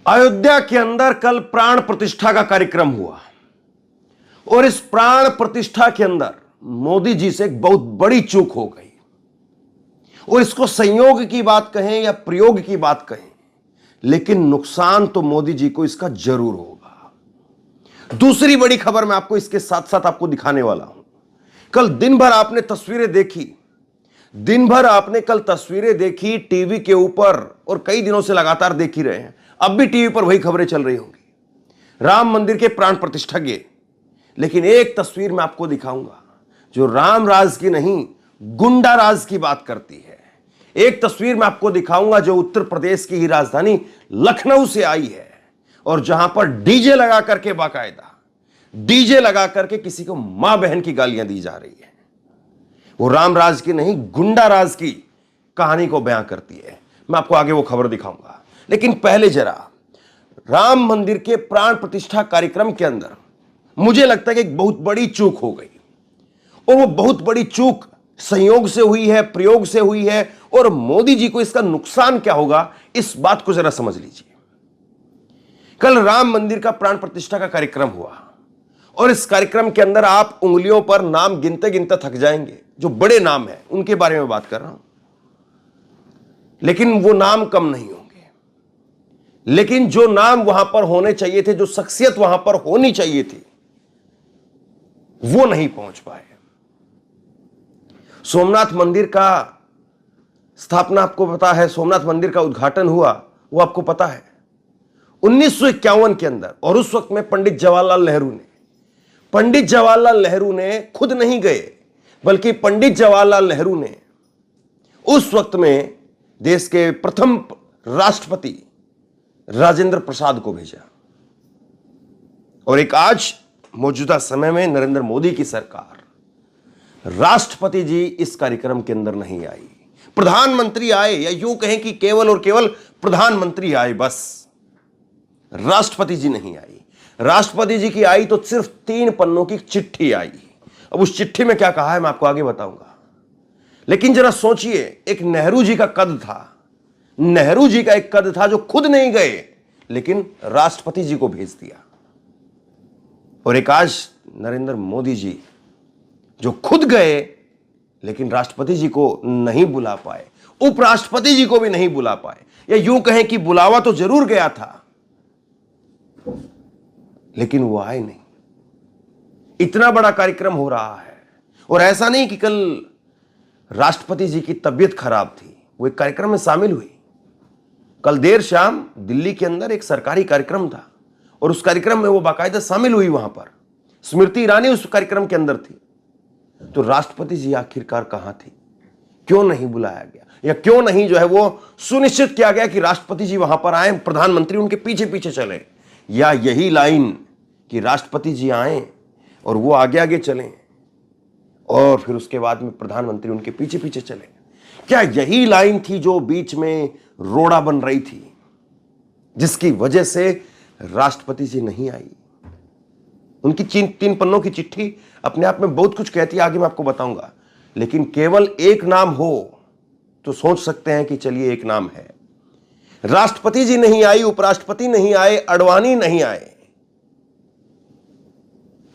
अयोध्या के अंदर कल प्राण प्रतिष्ठा का कार्यक्रम हुआ और इस प्राण प्रतिष्ठा के अंदर मोदी जी से एक बहुत बड़ी चूक हो गई। और इसको संयोग की बात कहें या प्रयोग की बात कहें, लेकिन नुकसान तो मोदी जी को इसका जरूर होगा। दूसरी बड़ी खबर मैं आपको इसके साथ साथ आपको दिखाने वाला हूं। कल दिन भर आपने तस्वीरें देखी, दिन भर आपने कल तस्वीरें देखी टीवी के ऊपर और कई दिनों से लगातार देख ही रहे हैं। अब भी टीवी पर वही खबरें चल रही होंगी, राम मंदिर के प्राण प्रतिष्ठा के। लेकिन एक तस्वीर मैं आपको दिखाऊंगा जो राम राज की नहीं, गुंडा राज की बात करती है। एक तस्वीर मैं आपको दिखाऊंगा जो उत्तर प्रदेश की ही राजधानी लखनऊ से आई है और जहां पर डीजे लगा करके, बाकायदा डीजे लगा करके किसी को मां बहन की गालियां दी जा रही है। वो राम राज की नहीं, गुंडा राज की कहानी को बयां करती है। मैं आपको आगे वो खबर दिखाऊंगा, लेकिन पहले जरा राम मंदिर के प्राण प्रतिष्ठा कार्यक्रम के अंदर मुझे लगता है कि एक बहुत बड़ी चूक हो गई और वो बहुत बड़ी चूक संयोग से हुई है, प्रयोग से हुई है। और मोदी जी को इसका नुकसान क्या होगा, इस बात को जरा समझ लीजिए। कल राम मंदिर का प्राण प्रतिष्ठा का कार्यक्रम हुआ और इस कार्यक्रम के अंदर आप उंगलियों पर नाम गिनते गिनते थक जाएंगे। जो बड़े नाम हैं उनके बारे में बात कर रहा हूं, लेकिन वो नाम कम नहीं होंगे। लेकिन जो नाम वहां पर होने चाहिए थे, जो शख्सियत वहां पर होनी चाहिए थी, वो नहीं पहुंच पाए। सोमनाथ मंदिर का स्थापना आपको पता है, सोमनाथ मंदिर का उद्घाटन हुआ, वो आपको पता है 1951 के अंदर। और उस वक्त में पंडित जवाहरलाल नेहरू ने खुद नहीं गए, बल्कि पंडित जवाहरलाल नेहरू ने उस वक्त में देश के प्रथम राष्ट्रपति राजेंद्र प्रसाद को भेजा। और एक आज मौजूदा समय में नरेंद्र मोदी की सरकार, राष्ट्रपति जी इस कार्यक्रम के अंदर नहीं आई, प्रधानमंत्री आए, या यूं कहें कि केवल और केवल प्रधानमंत्री आए, बस राष्ट्रपति जी नहीं आई। राष्ट्रपति जी की आई तो सिर्फ 3 पन्नों की चिट्ठी आई। अब उस चिट्ठी में क्या कहा है मैं आपको आगे बताऊंगा। लेकिन जरा सोचिए, एक नेहरू जी का कद था, नेहरू जी का एक कद था जो खुद नहीं गए, लेकिन राष्ट्रपति जी को भेज दिया। और एक आज नरेंद्र मोदी जी जो खुद गए, लेकिन राष्ट्रपति जी को नहीं बुला पाए, उपराष्ट्रपति जी को भी नहीं बुला पाए, या यूं कहें कि बुलावा तो जरूर गया था, लेकिन वो आए नहीं। इतना बड़ा कार्यक्रम हो रहा है और ऐसा नहीं कि कल राष्ट्रपति जी की तबीयत खराब थी, वो एक कार्यक्रम में शामिल हुई। कल देर शाम दिल्ली के अंदर एक सरकारी कार्यक्रम था और उस कार्यक्रम में वो बाकायदा शामिल हुई। वहां पर स्मृति ईरानी उस कार्यक्रम के अंदर थी। तो राष्ट्रपति जी आखिरकार कहां थी, क्यों नहीं बुलाया गया, या क्यों नहीं जो है वो सुनिश्चित किया गया कि राष्ट्रपति जी वहां पर आए, प्रधानमंत्री उनके पीछे पीछे चले, या यही लाइन कि राष्ट्रपति जी आए और वो आगे आगे चलें और फिर उसके बाद में प्रधानमंत्री उनके पीछे पीछे चले। क्या यही लाइन थी जो बीच में रोड़ा बन रही थी, जिसकी वजह से राष्ट्रपति जी नहीं आई? उनकी 3 पन्नों की चिट्ठी अपने आप में बहुत कुछ कहती है, आगे मैं आपको बताऊंगा। लेकिन केवल एक नाम हो तो सोच सकते हैं कि चलिए एक नाम है। राष्ट्रपति जी नहीं आई, उपराष्ट्रपति नहीं आए, आडवाणी नहीं आए,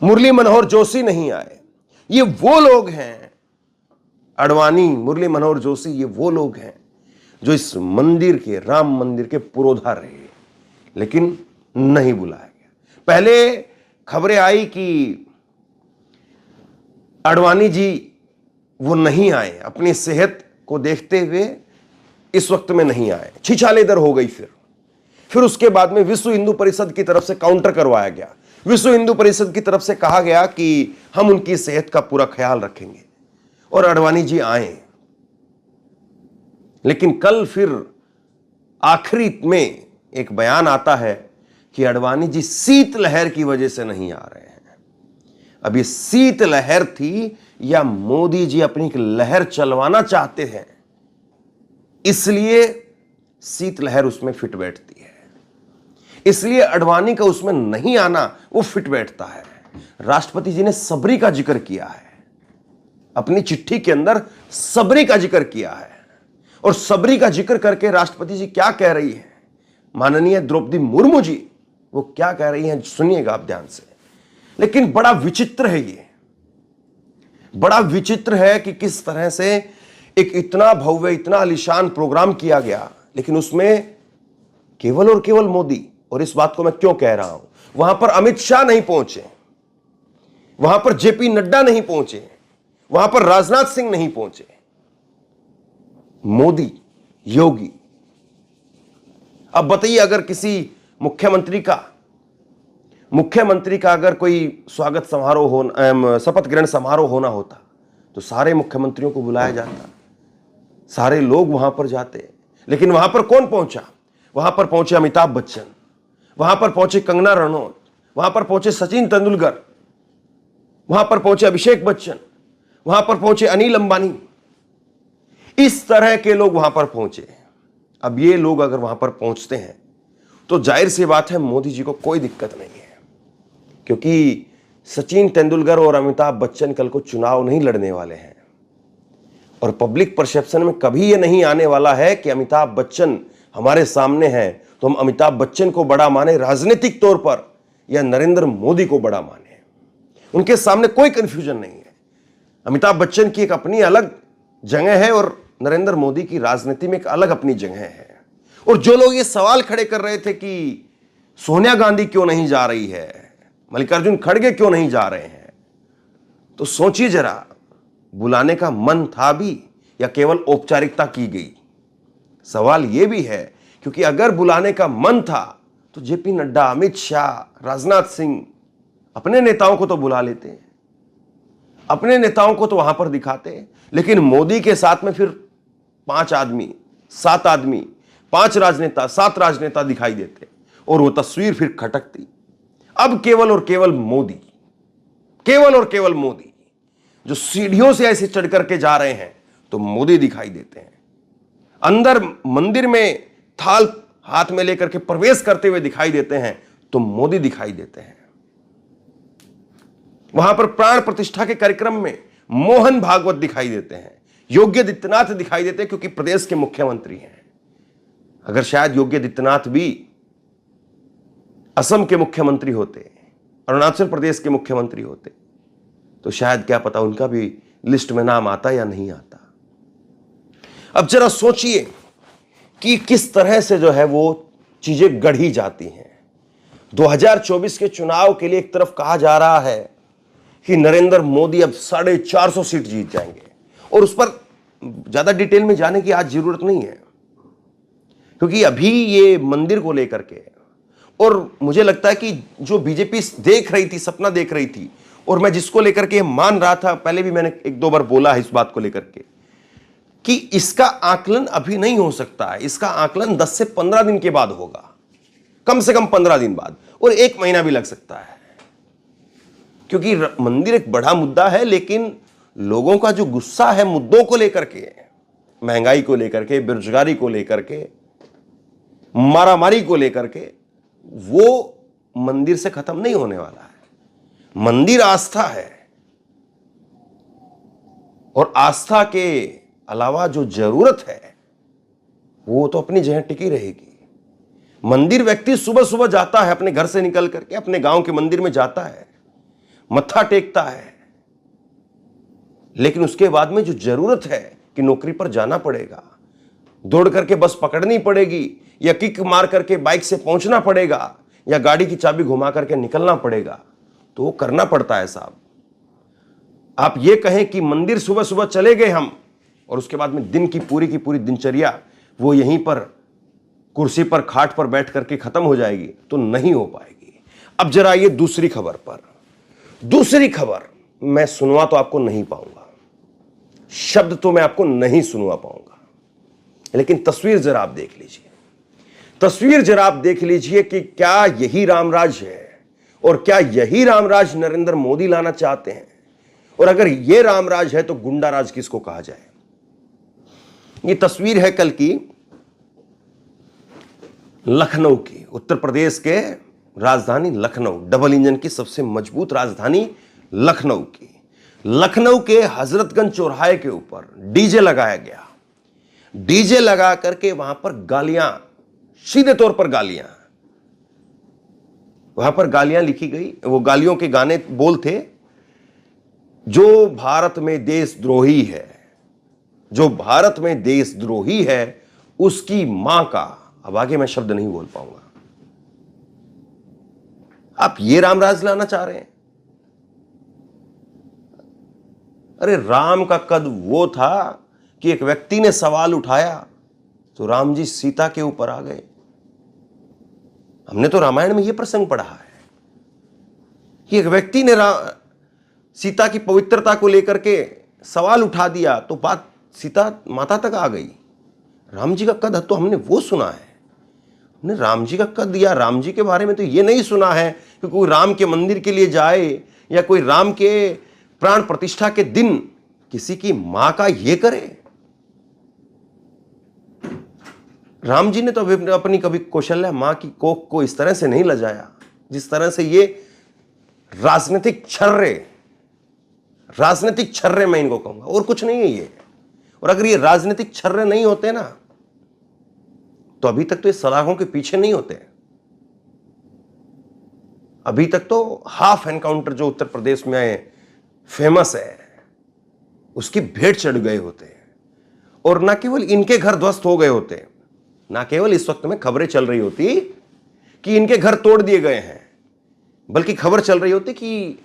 मुरली मनोहर जोशी नहीं आए। ये वो लोग हैं, आडवाणी, मुरली मनोहर जोशी, ये वो लोग हैं जो इस मंदिर के, राम मंदिर के पुरोधा रहे, लेकिन नहीं बुलाया गया। पहले खबरें आई कि आडवाणी जी वो नहीं आए, अपनी सेहत को देखते हुए इस वक्त में नहीं आए, छिछालेदर हो गई। फिर उसके बाद में विश्व हिंदू परिषद की तरफ से काउंटर करवाया गया। विश्व हिंदू परिषद की तरफ से कहा गया कि हम उनकी सेहत का पूरा ख्याल रखेंगे और आडवाणी जी आए। लेकिन कल फिर आखिरी में एक बयान आता है कि आडवाणी जी शीतलहर की वजह से नहीं आ रहे हैं। अब ये शीतलहर थी या मोदी जी अपनी एक लहर चलवाना चाहते हैं, इसलिए शीतलहर उसमें फिट बैठती है, इसलिए आडवाणी का उसमें नहीं आना वो फिट बैठता है। राष्ट्रपति जी ने सबरी का जिक्र किया है, अपनी चिट्ठी के अंदर सबरी का जिक्र किया है। और सबरी का जिक्र करके राष्ट्रपति जी क्या कह रही है, माननीय द्रौपदी मुर्मू जी वो क्या कह रही हैं सुनिएगा आप ध्यान से। लेकिन बड़ा विचित्र है, ये बड़ा विचित्र है कि किस तरह से एक इतना भव्य इतना आलीशान प्रोग्राम किया गया, लेकिन उसमें केवल और केवल मोदी। और इस बात को मैं क्यों कह रहा हूं, वहां पर अमित शाह नहीं पहुंचे, वहां पर जेपी नड्डा नहीं पहुंचे, वहां पर राजनाथ सिंह नहीं पहुंचे, मोदी, योगी। अब बताइए, अगर किसी मुख्यमंत्री का अगर कोई स्वागत समारोह हो, शपथ ग्रहण समारोह होना होता तो सारे मुख्यमंत्रियों को बुलाया जाता, सारे लोग वहां पर जाते। लेकिन वहां पर कौन पहुंचा? वहां पर पहुंचे अमिताभ बच्चन, वहां पर पहुंचे कंगना रनौत, वहां पर पहुंचे सचिन तेंदुलकर, वहां पर पहुंचे अभिषेक बच्चन, वहां पर पहुंचे अनिल अंबानी। इस तरह के लोग वहां पर पहुंचे। अब ये लोग अगर वहां पर पहुंचते हैं तो जाहिर सी बात है मोदी जी को कोई दिक्कत नहीं है, क्योंकि सचिन तेंदुलकर और अमिताभ बच्चन कल को चुनाव नहीं लड़ने वाले हैं। और पब्लिक परसेप्शन में कभी यह नहीं आने वाला है कि अमिताभ बच्चन हमारे सामने हैं तो हम अमिताभ बच्चन को बड़ा माने राजनीतिक तौर पर या नरेंद्र मोदी को बड़ा माने। उनके सामने कोई कंफ्यूजन नहीं है। अमिताभ बच्चन की एक अपनी अलग जगह है और नरेंद्र मोदी की राजनीति में एक अलग अपनी जगह है। और जो लोग ये सवाल खड़े कर रहे थे कि सोनिया गांधी क्यों नहीं जा रही है, मल्लिकार्जुन खड़गे क्यों नहीं जा रहे हैं, तो सोचिए जरा, बुलाने का मन था भी या केवल औपचारिकता की गई? सवाल यह भी है, क्योंकि अगर बुलाने का मन था तो जेपी नड्डा, अमित शाह, राजनाथ सिंह अपने नेताओं को तो बुला लेते, अपने नेताओं को तो वहां पर दिखाते। लेकिन मोदी के साथ में फिर 5 आदमी, 7 आदमी, 5 राजनेता, 7 राजनेता दिखाई देते और वो तस्वीर फिर खटकती। अब केवल और केवल मोदी, केवल और केवल मोदी जो सीढ़ियों से ऐसे चढ़ करके जा रहे हैं तो मोदी दिखाई देते हैं। अंदर मंदिर में थाल हाथ में लेकर के प्रवेश करते हुए दिखाई देते हैं तो मोदी दिखाई देते हैं। वहां पर प्राण प्रतिष्ठा के कार्यक्रम में मोहन भागवत दिखाई देते हैं, योगी आदित्यनाथ दिखाई देते हैं, क्योंकि प्रदेश के मुख्यमंत्री हैं। अगर शायद योगी आदित्यनाथ भी असम के मुख्यमंत्री होते, अरुणाचल प्रदेश के मुख्यमंत्री होते, तो शायद क्या पता उनका भी लिस्ट में नाम आता या नहीं आता। अब जरा सोचिए कि किस तरह से जो है वो चीजें गढ़ी जाती हैं। 2024 के चुनाव के लिए एक तरफ कहा जा रहा है कि नरेंद्र मोदी अब 450 सीट जीत जाएंगे, और उस पर ज्यादा डिटेल में जाने की आज जरूरत नहीं है, क्योंकि अभी ये मंदिर को लेकर के, और मुझे लगता है कि जो बीजेपी देख रही थी, सपना देख रही थी, और मैं जिसको लेकर के मान रहा था, पहले भी मैंने 1-2 बार बोला है इस बात को लेकर के कि इसका आकलन अभी नहीं हो सकता है। इसका आकलन 10 से 15 दिन के बाद होगा, कम से कम 15 दिन बाद, और 1 महीना भी लग सकता है, क्योंकि मंदिर एक बड़ा मुद्दा है। लेकिन लोगों का जो गुस्सा है मुद्दों को लेकर के, महंगाई को लेकर के, बेरोजगारी को लेकर के, मारामारी को लेकर के, वो मंदिर से खत्म नहीं होने वाला है। मंदिर आस्था है, और आस्था के अलावा जो जरूरत है वो तो अपनी जगह टिकी रहेगी। मंदिर व्यक्ति सुबह सुबह जाता है, अपने घर से निकल करके अपने गांव के मंदिर में जाता है, मत्था टेकता है, लेकिन उसके बाद में जो जरूरत है कि नौकरी पर जाना पड़ेगा, दौड़ करके बस पकड़नी पड़ेगी, या किक मार करके बाइक से पहुंचना पड़ेगा, या गाड़ी की चाबी घुमा करके निकलना पड़ेगा, तो वो करना पड़ता है साहब। आप ये कहें कि मंदिर सुबह सुबह चले गए हम और उसके बाद में दिन की पूरी दिनचर्या वो यहीं पर कुर्सी पर, खाट पर बैठ करके खत्म हो जाएगी, तो नहीं हो पाएगी। अब जरा आइए दूसरी खबर पर। दूसरी खबर मैं सुनवा तो आपको नहीं पाऊंगा, शब्द तो मैं आपको नहीं सुनवा पाऊंगा, लेकिन तस्वीर जरा आप देख लीजिए। तस्वीर जरा आप देख लीजिए कि क्या यही रामराज है, और क्या यही रामराज नरेंद्र मोदी लाना चाहते हैं? और अगर यह रामराज है तो गुंडा राज किसको कहा जाए? ये तस्वीर है कल की लखनऊ की, उत्तर प्रदेश के राजधानी लखनऊ, डबल इंजन की सबसे मजबूत राजधानी लखनऊ की। लखनऊ के हजरतगंज चौराहे के ऊपर डीजे लगाया गया। डीजे लगा करके वहां पर गालियां सीधे तौर पर गालियां। वहां पर गालियां लिखी गई, वो गालियों के गाने बोल थे, जो भारत में देशद्रोही है, जो भारत में देशद्रोही है उसकी मां का, अब आगे मैं शब्द नहीं बोल पाऊंगा। आप ये रामराज लाना चाह रहे हैं? अरे राम का कद वो था कि एक व्यक्ति ने सवाल उठाया तो राम जी सीता के ऊपर आ गए। हमने तो रामायण में यह प्रसंग पढ़ा है कि एक व्यक्ति ने सीता की पवित्रता को लेकर के सवाल उठा दिया तो बात सीता माता तक आ गई। राम जी का कद तो हमने वो सुना है, हमने राम जी का कद या राम जी के बारे में तो ये नहीं सुना है कि कोई राम के मंदिर के लिए जाए या कोई राम के प्राण प्रतिष्ठा के दिन किसी की मां का ये करे। राम जी ने तो अपनी कभी कौशल्या मां की कोख को इस तरह से नहीं लजाया जिस तरह से ये राजनीतिक छर्रे मैं इनको कहूंगा, और कुछ नहीं है ये। और अगर ये राजनीतिक छर्रे नहीं होते ना तो अभी तक तो ये सलाखों के पीछे नहीं होते। अभी तक तो हाफ एनकाउंटर जो उत्तर प्रदेश में फेमस है उसकी भेंट चढ़ गए होते, और ना केवल इनके घर ध्वस्त हो गए होते, ना केवल इस वक्त में खबरें चल रही होती कि इनके घर तोड़ दिए गए हैं, बल्कि खबर चल रही होती कि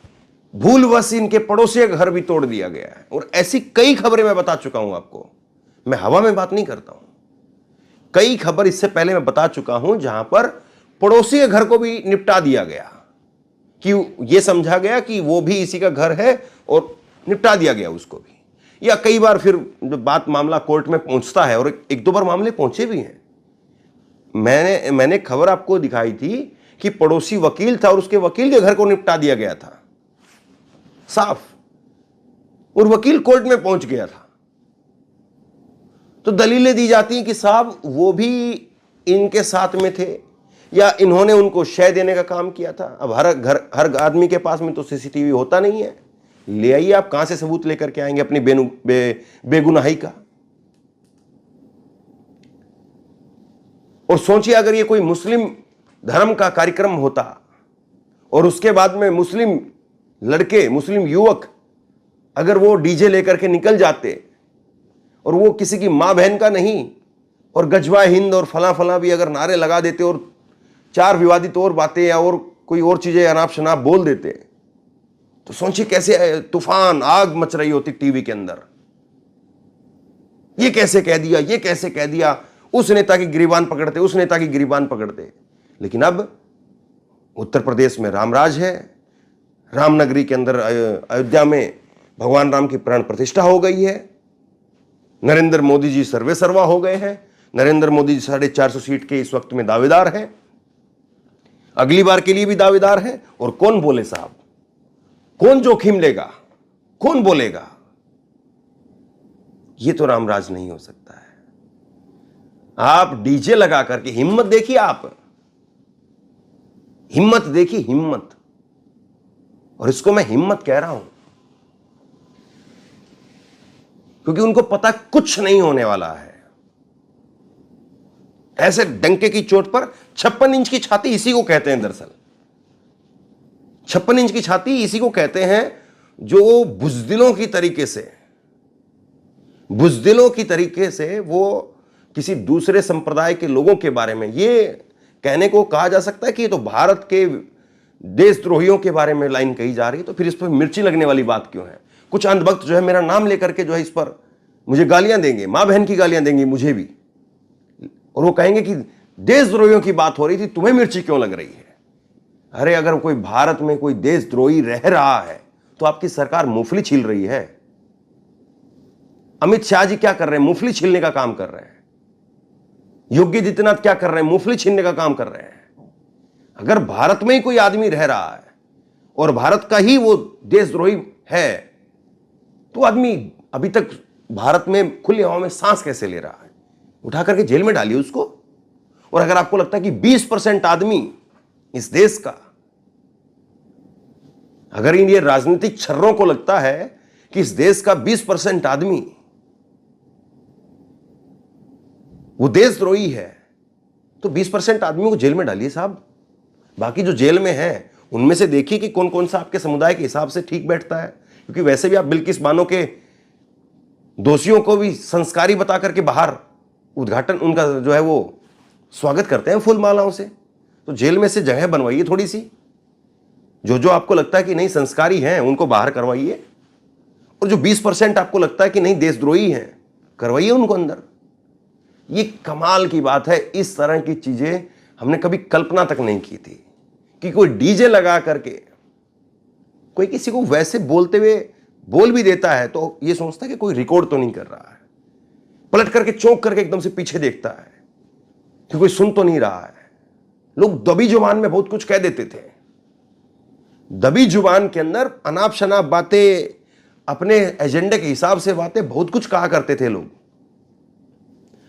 भूलवश इनके पड़ोसी का घर भी तोड़ दिया गया है। और ऐसी कई खबरें मैं बता चुका हूं आपको, मैं हवा में बात नहीं करता हूं। कई खबर इससे पहले मैं बता चुका हूं जहां पर पड़ोसी के घर को भी निपटा दिया गया कि यह समझा गया कि वो भी इसी का घर है और निपटा दिया गया उसको भी। या कई बार फिर जब बात मामला कोर्ट में पहुंचता है, और एक दो बार मामले पहुंचे भी हैं। मैंने खबर आपको दिखाई थी कि पड़ोसी वकील था और उसके वकील के घर को निपटा दिया गया था साफ, और वकील कोर्ट में पहुंच गया था। तो दलीलें दी जाती हैं कि साहब वो भी इनके साथ में थे या इन्होंने उनको शय देने का काम किया था। अब हर आदमी के पास में तो सीसीटीवी होता नहीं है, ले आइए, आप कहां से सबूत लेकर के आएंगे अपनी बेगुनाही का। और सोचिए अगर ये कोई मुस्लिम धर्म का कार्यक्रम होता और उसके बाद में मुस्लिम लड़के, मुस्लिम युवक अगर वो डीजे लेकर के निकल जाते और वो किसी की मां बहन का नहीं, और गजवा हिंद और फला फला भी अगर नारे लगा देते और चार विवादित और बातें या और कोई और चीजें अनाप शनाप बोल देते, तो सोचिए कैसे तूफान आग मच रही होती टीवी के अंदर। ये कैसे कह दिया, ये कैसे कह दिया, उस नेता की गिरीबान पकड़ते, उस नेता की गिरीबान पकड़ते। लेकिन अब उत्तर प्रदेश में रामराज है, रामनगरी के अंदर अयोध्या में भगवान राम की प्राण प्रतिष्ठा हो गई है। नरेंद्र मोदी जी सर्वे सर्वा हो गए हैं। नरेंद्र मोदी जी 450 सीट के इस वक्त में दावेदार हैं, अगली बार के लिए भी दावेदार हैं। और कौन बोले साहब, कौन जोखिम लेगा, कौन बोलेगा? यह तो रामराज नहीं हो सकता है। आप डीजे लगा करके हिम्मत देखिए, आप हिम्मत देखिए, हिम्मत। और इसको मैं हिम्मत कह रहा हूं क्योंकि उनको पता कुछ नहीं होने वाला है। ऐसे डंके की चोट पर 56 इंच की छाती इसी को कहते हैं। दरअसल 56 इंच की छाती इसी को कहते हैं जो बुजदिलों की तरीके से वो किसी दूसरे संप्रदाय के लोगों के बारे में ये कहने को कहा जा सकता है कि ये तो भारत के देशद्रोहियों के बारे में लाइन कही जा रही है। तो फिर इस पर मिर्ची लगने वाली बात क्यों है? कुछ अंधभक्त जो है मेरा नाम लेकर के जो है इस पर मुझे गालियां देंगे, मां बहन की गालियां देंगे मुझे भी, और वो कहेंगे कि देशद्रोहियों की बात हो रही थी, तुम्हें मिर्ची क्यों लग रही है? अरे अगर कोई भारत में कोई देशद्रोही रह रहा है तो आपकी सरकार मूंगफली छील रही है। अमित शाह जी क्या कर रहे हैं? मूंगफली छीलने का काम कर रहे हैं। योगी आदित्यनाथ क्या कर रहे हैं? मूंगफली छीलने का काम कर रहे हैं। अगर भारत में ही कोई आदमी रह रहा है और भारत का ही वो देशद्रोही है तो आदमी अभी तक भारत में खुली हवा में सांस कैसे ले रहा है? उठा करके जेल में डालिए उसको। और अगर आपको लगता है कि 20% आदमी इस देश का, अगर इन ये राजनीतिक छर्रों को लगता है कि इस देश का 20% आदमी वो देशद्रोही है, तो 20% आदमियों को जेल में डालिए साहब। बाकी जो जेल में हैं उनमें से देखिए कि कौन कौन सा आपके समुदाय के हिसाब से ठीक बैठता है, क्योंकि वैसे भी आप बिल्किस बानो के दोषियों को भी संस्कारी बता करके बाहर उद्घाटन उनका जो है वो स्वागत करते हैं फूल मालाओं से। तो जेल में से जगह बनवाइए थोड़ी सी, जो जो आपको लगता है कि नहीं संस्कारी हैं उनको बाहर करवाइए, और जो 20% आपको लगता है कि नहीं देशद्रोही हैं करवाइए उनको अंदर। ये कमाल की बात है, इस तरह की चीजें हमने कभी कल्पना तक नहीं की थी कि कोई डीजे लगा करके कोई किसी को वैसे बोलते हुए बोल भी देता है तो ये सोचता है कि कोई रिकॉर्ड तो नहीं कर रहा है, पलट करके चौंक करके एकदम से पीछे देखता है कि कोई सुन तो नहीं रहा है। लोग दबी जुबान में बहुत कुछ कह देते थे, दबी जुबान के अंदर अनाप शनाप बातें, अपने एजेंडे के हिसाब से बातें बहुत कुछ कहा करते थे लोग।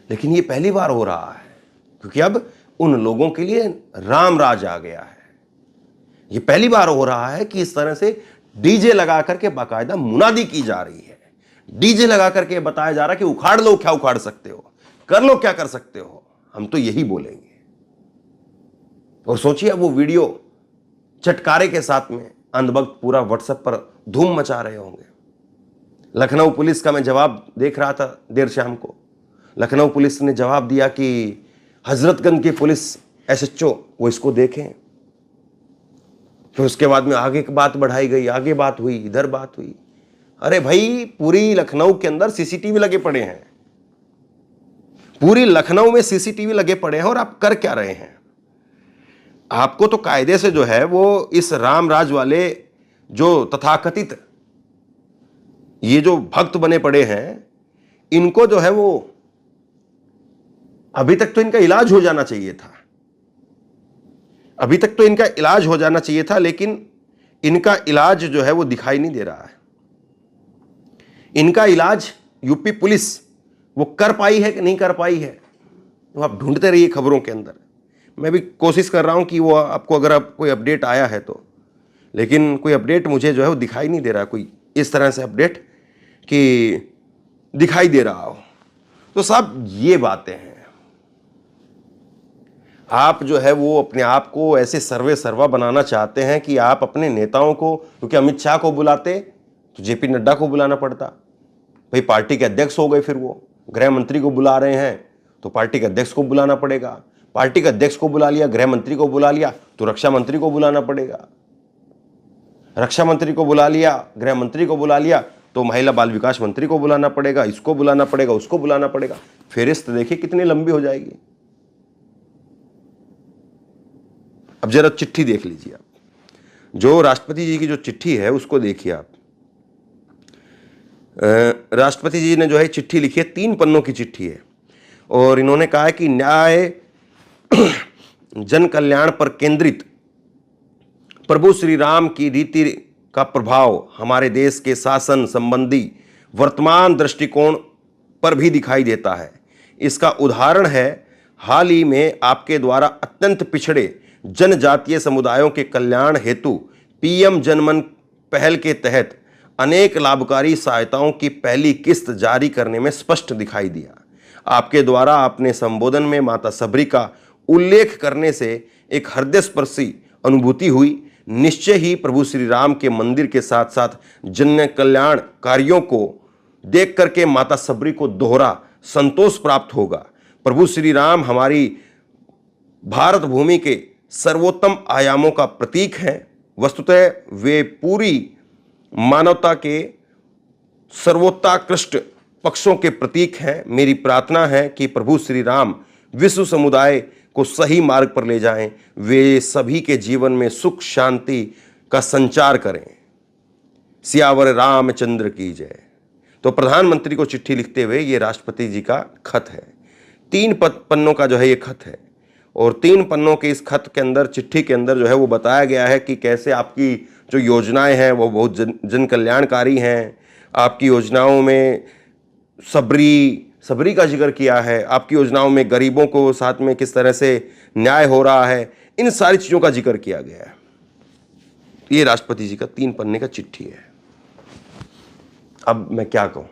लेकिन ये पहली बार हो रहा है क्योंकि अब उन लोगों के लिए राम राज आ गया है। ये पहली बार हो रहा है कि इस तरह से डीजे लगा करके बाकायदा मुनादी की जा रही है, डीजे लगा करके बताया जा रहा है कि उखाड़ लो क्या उखाड़ सकते हो, कर लो क्या कर सकते हो, हम तो यही बोलेंगे। और सोचिए अब वो वीडियो चटकारे के साथ में अंधभक्त पूरा व्हाट्सएप पर धूम मचा रहे होंगे। लखनऊ पुलिस का मैं जवाब देख रहा था देर शाम को, लखनऊ पुलिस ने जवाब दिया कि हजरतगंज की पुलिस एसएचओ वो इसको देखें। फिर उसके बाद में आगे की बात बढ़ाई गई, आगे बात हुई, इधर बात हुई। अरे भाई पूरी लखनऊ के अंदर सीसीटीवी लगे पड़े हैं, पूरी लखनऊ में सीसीटीवी लगे पड़े हैं, और आप कर क्या रहे हैं? आपको तो कायदे से जो है वो इस रामराज वाले जो तथाकथित ये जो भक्त बने पड़े हैं इनको जो है वो अभी तक तो इनका इलाज हो जाना चाहिए था, अभी तक तो इनका इलाज हो जाना चाहिए था, लेकिन इनका इलाज जो है वो दिखाई नहीं दे रहा है। इनका इलाज यूपी पुलिस वो कर पाई है कि नहीं कर पाई है, तो आप ढूंढते रहिए खबरों के अंदर। मैं भी कोशिश कर रहा हूं कि वो आपको अगर आप कोई अपडेट आया है तो, लेकिन कोई अपडेट मुझे जो है वो दिखाई नहीं दे रहा, कोई इस तरह से अपडेट कि दिखाई दे रहा हो। तो साहब ये बातें हैं, आप जो है वो अपने आप को ऐसे सर्वे सर्वा बनाना चाहते हैं कि आप अपने नेताओं को, क्योंकि अमित शाह को बुलाते तो जेपी नड्डा को बुलाना पड़ता, भाई पार्टी के अध्यक्ष हो गए, फिर वो गृह मंत्री को बुला रहे हैं तो पार्टी के अध्यक्ष को बुलाना पड़ेगा, पार्टी के अध्यक्ष को बुला लिया, गृह मंत्री को बुला लिया तो रक्षा मंत्री को बुलाना पड़ेगा, रक्षा मंत्री को बुला लिया, गृह मंत्री को बुला लिया तो महिला बाल विकास मंत्री को बुलाना पड़ेगा, इसको बुलाना पड़ेगा, उसको बुलाना पड़ेगा। फेरिस्त देखिए कितनी लंबी हो जाएगी। अब जरा चिट्ठी देख लीजिए आप, जो राष्ट्रपति जी की जो चिट्ठी है उसको देखिए आप। राष्ट्रपति जी ने जो है चिट्ठी लिखी है, 3 पन्नों की चिट्ठी है, और इन्होंने कहा है कि न्याय जन कल्याण पर केंद्रित प्रभु श्री राम की रीति का प्रभाव हमारे देश के शासन संबंधी वर्तमान दृष्टिकोण पर भी दिखाई देता है। इसका उदाहरण है हाल ही में आपके द्वारा अत्यंत पिछड़े जनजातीय समुदायों के कल्याण हेतु पीएम जनमन पहल के तहत अनेक लाभकारी सहायताओं की पहली किस्त जारी करने में स्पष्ट दिखाई दिया। आपके द्वारा अपने संबोधन में माता सबरी का उल्लेख करने से एक हृदयस्पर्शी अनुभूति हुई। निश्चय ही प्रभु श्री राम के मंदिर के साथ साथ जन कल्याण कार्यों को देख करके माता सबरी को दोहरा संतोष प्राप्त होगा। प्रभु श्री राम हमारी भारत भूमि के सर्वोत्तम आयामों का प्रतीक हैं। वस्तुतः वे पूरी मानवता के सर्वोत्कृष्ट पक्षों के प्रतीक हैं। मेरी प्रार्थना है कि प्रभु श्री राम विश्व समुदाय को सही मार्ग पर ले जाएं, वे सभी के जीवन में सुख शांति का संचार करें। सियावर रामचंद्र की जय। तो प्रधानमंत्री को चिट्ठी लिखते हुए ये राष्ट्रपति जी का खत है। 3 पन्नों का जो है ये खत है, और 3 पन्नों के इस खत के अंदर, चिट्ठी के अंदर जो है वो बताया गया है कि कैसे आपकी जो योजनाएं हैं वो बहुत जन कल्याणकारी हैं। आपकी योजनाओं में सबरी का जिक्र किया है, आपकी योजनाओं में गरीबों को साथ में किस तरह से न्याय हो रहा है, इन सारी चीज़ों का जिक्र किया गया है। ये राष्ट्रपति जी का 3 पन्ने का चिट्ठी है। अब मैं क्या कहूं,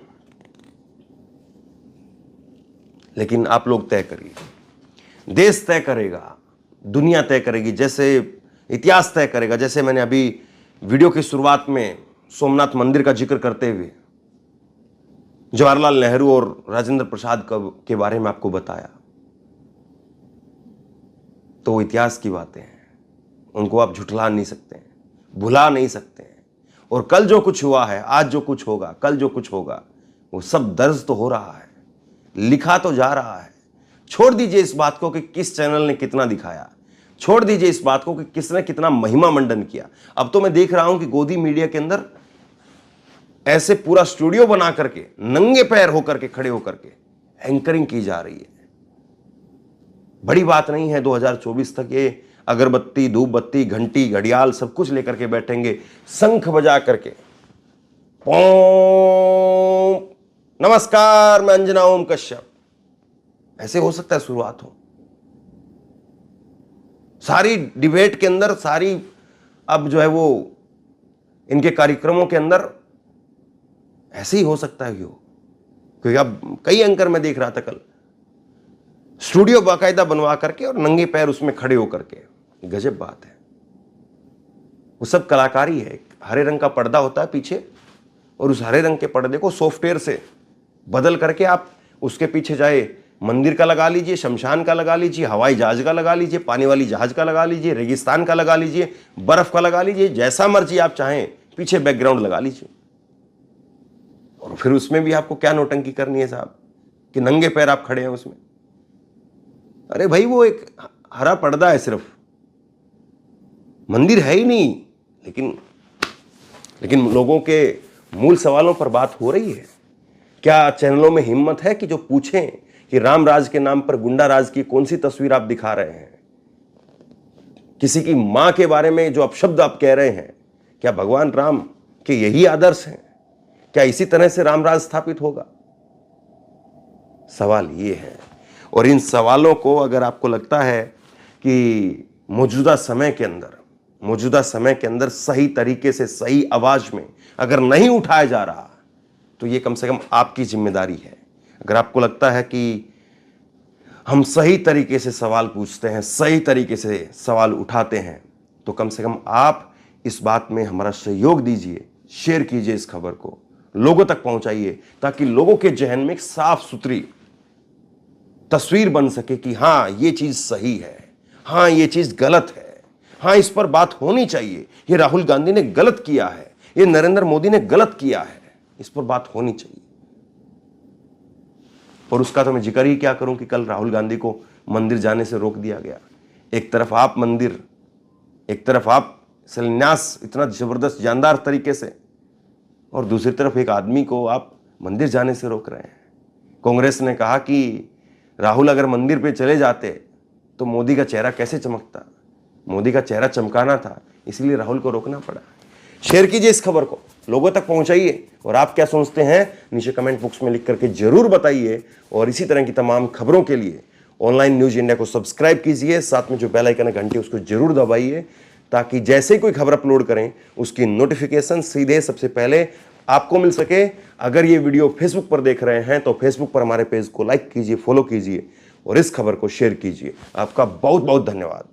लेकिन आप लोग तय करिए। देश तय करेगा, दुनिया तय करेगी, जैसे इतिहास तय करेगा। जैसे मैंने अभी वीडियो की शुरुआत में सोमनाथ मंदिर का जिक्र करते हुए जवाहरलाल नेहरू और राजेंद्र प्रसाद के बारे में आपको बताया, तो वो इतिहास की बातें हैं, उनको आप झुठला नहीं सकते हैं, भुला नहीं सकते हैं। और कल जो कुछ हुआ है, आज जो कुछ होगा, कल जो कुछ होगा, वो सब दर्ज तो हो रहा है, लिखा तो जा रहा है। छोड़ दीजिए इस बात को कि किस चैनल ने कितना दिखाया, छोड़ दीजिए इस बात को कि किसने कितना महिमा मंडन किया। अब तो मैं देख रहा हूं कि गोदी मीडिया के अंदर ऐसे पूरा स्टूडियो बना करके, नंगे पैर होकर के, खड़े होकर के एंकरिंग की जा रही है। बड़ी बात नहीं है 2024 तक ये अगरबत्ती, धूप बत्ती, घंटी, घड़ियाल सब कुछ लेकर के बैठेंगे, शंख बजा करके, नमस्कार मैं अंजना ओम कश्यप, ऐसे हो सकता है शुरुआत हो। सारी डिबेट के अंदर, सारी अब जो है वो इनके कार्यक्रमों के अंदर ऐसे ही हो सकता है क्योंकि अब कई एंकर मैं देख रहा था कल, स्टूडियो बाकायदा बनवा करके और नंगे पैर उसमें खड़े होकर के। गजब बात है, वो सब कलाकारी है। हरे रंग का पर्दा होता है पीछे, और उस हरे रंग के पर्दे को सॉफ्टवेयर से बदल करके आप उसके पीछे जाए मंदिर का लगा लीजिए, शमशान का लगा लीजिए, हवाई जहाज का लगा लीजिए, पानी वाली जहाज का लगा लीजिए, रेगिस्तान का लगा लीजिए, बर्फ का लगा लीजिए, जैसा मर्जी आप चाहें पीछे बैकग्राउंड लगा लीजिए। और फिर उसमें भी आपको क्या नौटंकी करनी है साहब कि नंगे पैर आप खड़े हैं उसमें। अरे भाई वो एक हरा पर्दा है, सिर्फ मंदिर है ही नहीं। लेकिन लोगों के मूल सवालों पर बात हो रही है। क्या चैनलों में हिम्मत है कि जो पूछें कि राम राज के नाम पर गुंडा राज की कौन सी तस्वीर आप दिखा रहे हैं? किसी की मां के बारे में जो अपशब्द आप कह रहे हैं, क्या भगवान राम के यही आदर्श हैं? क्या इसी तरह से राम राज स्थापित होगा? सवाल ये है। और इन सवालों को अगर आपको लगता है कि मौजूदा समय के अंदर सही तरीके से, सही आवाज में अगर नहीं उठाया जा रहा, तो ये कम से कम आपकी जिम्मेदारी है। अगर आपको लगता है कि हम सही तरीके से सवाल पूछते हैं, सही तरीके से सवाल उठाते हैं, तो कम से कम आप इस बात में हमारा सहयोग दीजिए, शेयर कीजिए, इस खबर को लोगों तक पहुंचाइए, ताकि लोगों के जहन में एक साफ सुथरी तस्वीर बन सके कि हाँ ये चीज सही है, हाँ ये चीज गलत है, हाँ इस पर बात होनी चाहिए, ये राहुल गांधी ने गलत किया है, ये नरेंद्र मोदी ने गलत किया है, इस पर बात होनी चाहिए। और उसका तो मैं जिक्र ही क्या करूं कि कल राहुल गांधी को मंदिर जाने से रोक दिया गया। एक तरफ आप मंदिर, एक तरफ आप शिलान्यास इतना जबरदस्त जानदार तरीके से, और दूसरी तरफ एक आदमी को आप मंदिर जाने से रोक रहे हैं। कांग्रेस ने कहा कि राहुल अगर मंदिर पे चले जाते तो मोदी का चेहरा कैसे चमकता, मोदी का चेहरा चमकाना था, इसलिए राहुल को रोकना पड़ा। शेयर कीजिए इस खबर को, लोगों तक पहुंचाइए, और आप क्या सोचते हैं नीचे कमेंट बॉक्स में लिख करके जरूर बताइए। और इसी तरह की तमाम खबरों के लिए ऑनलाइन न्यूज इंडिया को सब्सक्राइब कीजिए, साथ में जो बेल आइकन है घंटी उसको जरूर दबाइए, ताकि जैसे ही कोई खबर अपलोड करें उसकी नोटिफिकेशन सीधे सबसे पहले आपको मिल सके। अगर ये वीडियो फेसबुक पर देख रहे हैं तो फेसबुक पर हमारे पेज को लाइक कीजिए, फॉलो कीजिए और इस खबर को शेयर कीजिए। आपका बहुत बहुत धन्यवाद।